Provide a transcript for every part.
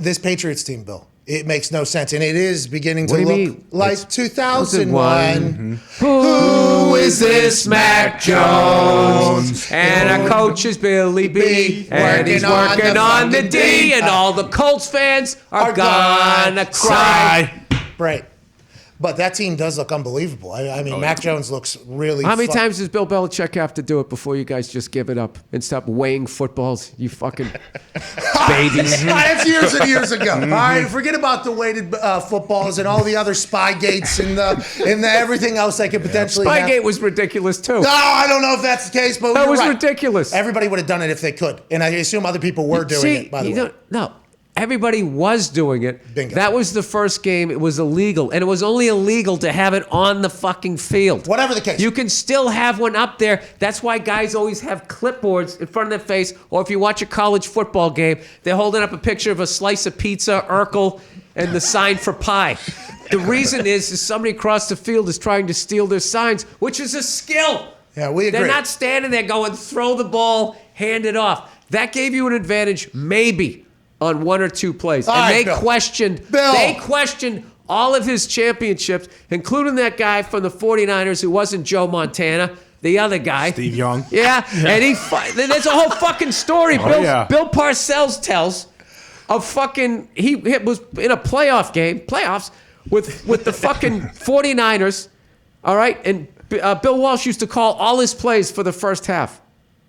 this Patriots team, Bill. It makes no sense, and it is beginning to What do you look mean? like It's 2001. Who is this Mac Jones? And our coach is Billy B. And he's working on the D. And all the Colts fans are gonna cry. Right. But that team does look unbelievable. I mean, Mac Jones looks really How many times does Bill Belichick have to do it before you guys just give it up and stop weighing footballs, you fucking babies? That's years and years ago. All right, forget about the weighted footballs and all the other spy gates and the everything else that could potentially happen. Spygate was ridiculous too. No, I don't know if that's the case, but That you're was right. ridiculous. Everybody would have done it if they could, and I assume other people were doing it. By the way, No, everybody was doing it. Bingo. That was the first game. It was illegal, and it was only illegal to have it on the fucking field. Whatever the case. You can still have one up there. That's why guys always have clipboards in front of their face, or if you watch a college football game, they're holding up a picture of a slice of pizza, Urkel, and the sign for pie. The reason is somebody across the field is trying to steal their signs, which is a skill. Yeah, we agree. They're not standing there going, throw the ball, hand it off. That gave you an advantage, maybe, on one or two plays. All and right, Bill. They questioned all of his championships, including that guy from the 49ers who wasn't Joe Montana, the other guy. Steve Young. Yeah. And there's a whole fucking story Bill Parcells tells of fucking, he was in a playoffs, with the fucking 49ers, all right? And Bill Walsh used to call all his plays for the first half.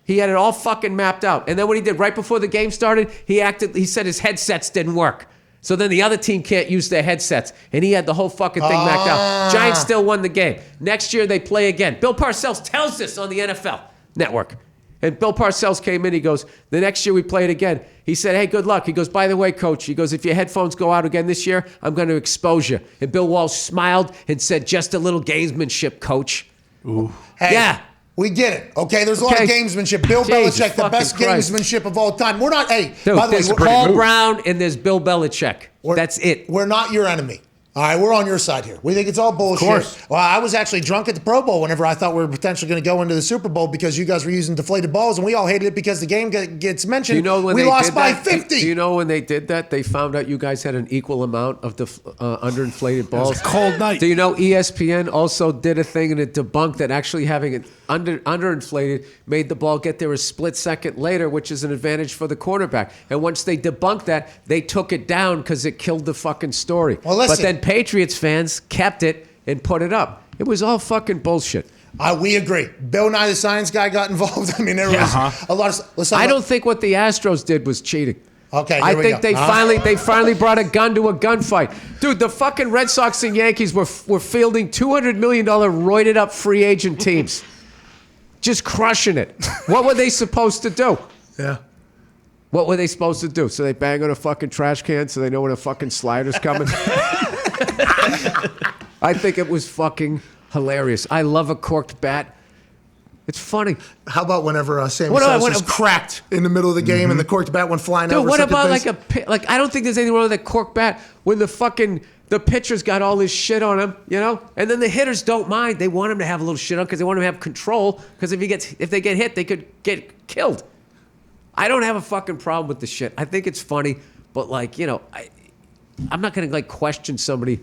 He had it all fucking mapped out. And then what he did right before the game started, he said his headsets didn't work. So then the other team can't use their headsets. And he had the whole fucking thing mapped out. Giants still won the game. Next year they play again. Bill Parcells tells this on the NFL Network. And Bill Parcells came in, he goes, the next year we play it again. He said, hey, good luck. He goes, by the way, coach, he goes, if your headphones go out again this year, I'm going to expose you. And Bill Walsh smiled and said, just a little gamesmanship, coach. Ooh. Hey, yeah. We get it. Okay, there's a lot of gamesmanship. Bill Belichick, the best gamesmanship of all time. We're not, hey, Dude, by the way, there's Paul Brown and there's Bill Belichick. That's it. We're not your enemy. All right, we're on your side here. We think it's all bullshit. Of course. Well, I was actually drunk at the Pro Bowl whenever I thought we were potentially going to go into the Super Bowl because you guys were using deflated balls, and we all hated it because the game gets mentioned. Do you know when we they lost did by that? 50. Do you know when they did that? They found out you guys had an equal amount of the underinflated balls. It was a cold night. Do you know ESPN also did a thing and it debunked that actually having it underinflated made the ball get there a split second later, which is an advantage for the quarterback. And once they debunked that, they took it down because it killed the fucking story. Well, listen. But then Patriots fans kept it and put it up. It was all fucking bullshit. We agree. Bill Nye the Science Guy got involved. I mean, there was a lot of. I don't think what the Astros did was cheating. Okay, I here we think go. they finally brought a gun to a gunfight. Dude, the fucking Red Sox and Yankees were fielding $200 million roided up free agent teams. Just crushing it. What were they supposed to do? Yeah. What were they supposed to do? So they bang on a fucking trash can so they know when a fucking slider's coming? I think it was fucking hilarious. I love a corked bat. It's funny. How about whenever Sammy Sosa was cracked in the middle of the game and the corked bat went flying over? Dude, what about base? like I don't think there's anything wrong with that corked bat when the pitcher's got all this shit on him, you know? And then the hitters don't mind. They want him to have a little shit on because they want him to have control because if they get hit, they could get killed. I don't have a fucking problem with the shit. I think it's funny, but like, you know, I'm not going to like question somebody.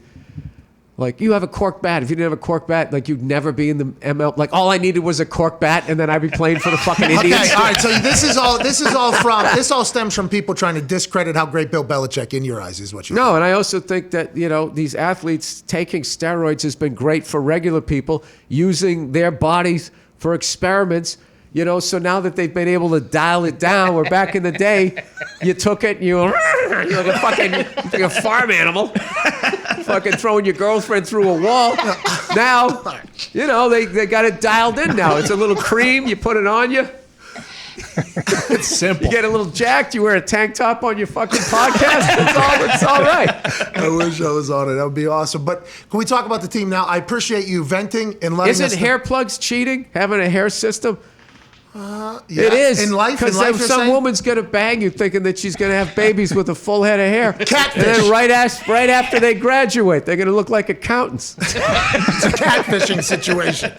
Like, you have a cork bat. If you didn't have a cork bat, like, you'd never be in the ML. Like, all I needed was a cork bat, and then I'd be playing for the fucking Indians. Okay, all right. So this all stems from people trying to discredit how great Bill Belichick in your eyes is. What you No, and I also think that, you know, these athletes taking steroids has been great for regular people using their bodies for experiments. You know, so now that they've been able to dial it down, where back in the day, you took it and you're like a farm animal, fucking throwing your girlfriend through a wall. Now, you know, they got it dialed in now. It's a little cream, you put it on you. It's simple. You get a little jacked, you wear a tank top on your fucking podcast. It's all right. I wish I was on it. That would be awesome. But can we talk about the team now? I appreciate you venting and letting us... Isn't hair plugs cheating, having a hair system? Yeah. It is. In life, because some woman's going to bang you thinking that she's going to have babies with a full head of hair. Catfish. And then right after they graduate, they're going to look like accountants. It's a catfishing situation.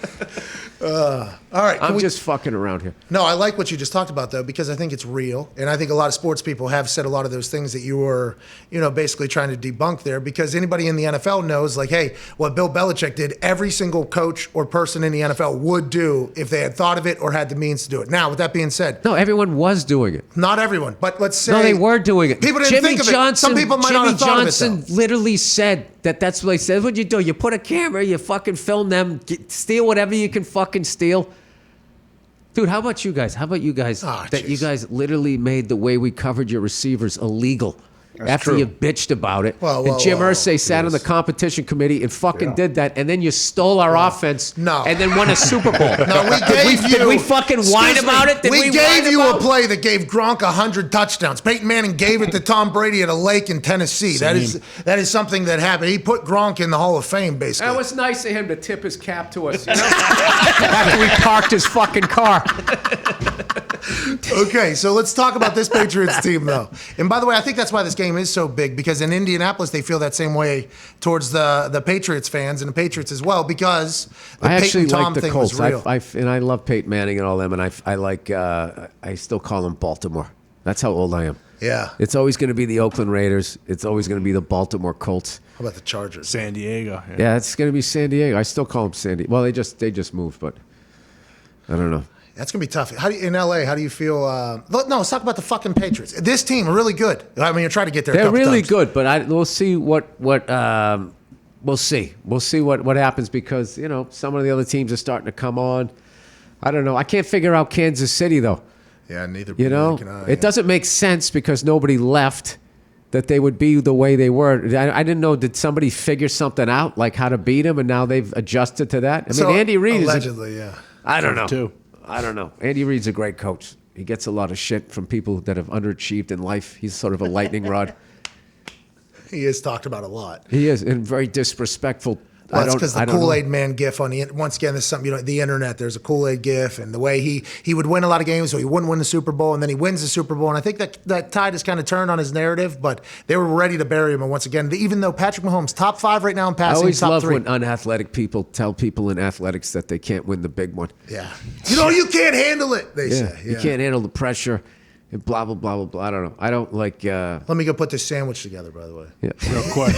All right, I'm just fucking around here. No, I like what you just talked about, though, because I think it's real. And I think a lot of sports people have said a lot of those things that you were, basically trying to debunk there. Because anybody in the NFL knows, like, hey, what Bill Belichick did, every single coach or person in the NFL would do if they had thought of it or had the means to do it. Now, with that being said. No, everyone was doing it. Not everyone, but let's say. No, they were doing it. People didn't think of it. Some people might not have thought of it, though. Jimmy Johnson literally said that's what he said. What you do? You put a camera, you fucking film them, steal whatever you can fucking steal. Dude, how about you guys? You guys literally made the way we covered your receivers illegal. After you bitched about it. And Jim Irsay sat on the competition committee and fucking did that, and then you stole our offense and then won a Super Bowl. No, we gave you... Did we fucking whine about it? We gave you a play that gave Gronk 100 touchdowns. Peyton Manning gave it to Tom Brady at a lake in Tennessee. That is something that happened. He put Gronk in the Hall of Fame, basically. That was nice of him to tip his cap to us, after we parked his fucking car. Okay, so let's talk about this Patriots team, though. And by the way, I think that's why this game is so big, because in Indianapolis, they feel that same way towards the Patriots fans and the Patriots as well, because the Peyton Tom thing was real. And I love Peyton Manning and all them, and I still call them Baltimore. That's how old I am. Yeah. It's always going to be the Oakland Raiders. It's always going to be the Baltimore Colts. How about the Chargers? San Diego. Yeah, it's going to be San Diego. I still call them San Diego. Well, they just moved, but I don't know. That's going to be tough. In LA, how do you feel? No, let's talk about the fucking Patriots. This team are really good. I mean, you try to get there. They're really good, but we'll see what we'll see. We'll see what happens, because some of the other teams are starting to come on. I don't know. I can't figure out Kansas City though. Yeah, neither. It doesn't make sense because nobody left that they would be the way they were. I didn't know. Did somebody figure something out, like how to beat them, and now they've adjusted to that? I mean, Andy Reid allegedly, yeah. I don't know. I don't know. Andy Reid's a great coach. He gets a lot of shit from people that have underachieved in life. He's sort of a lightning rod. He is talked about a lot. He is, and very disrespectful. Well, that's because the Kool-Aid Man gif on the, once again, this is something, the internet, there's a Kool-Aid gif, and the way he would win a lot of games, so he wouldn't win the Super Bowl, and then he wins the Super Bowl, and I think that tide has kind of turned on his narrative, but they were ready to bury him, and once again, even though Patrick Mahomes, top 5 right now in passing, I always top 3. love when unathletic people tell people in athletics that they can't win the big one. Yeah. You can't handle it, they say. Yeah. You can't handle the pressure, and blah, blah, blah, blah, blah. I don't know. I don't like... Let me go put this sandwich together, by the way. Yeah. Real quick.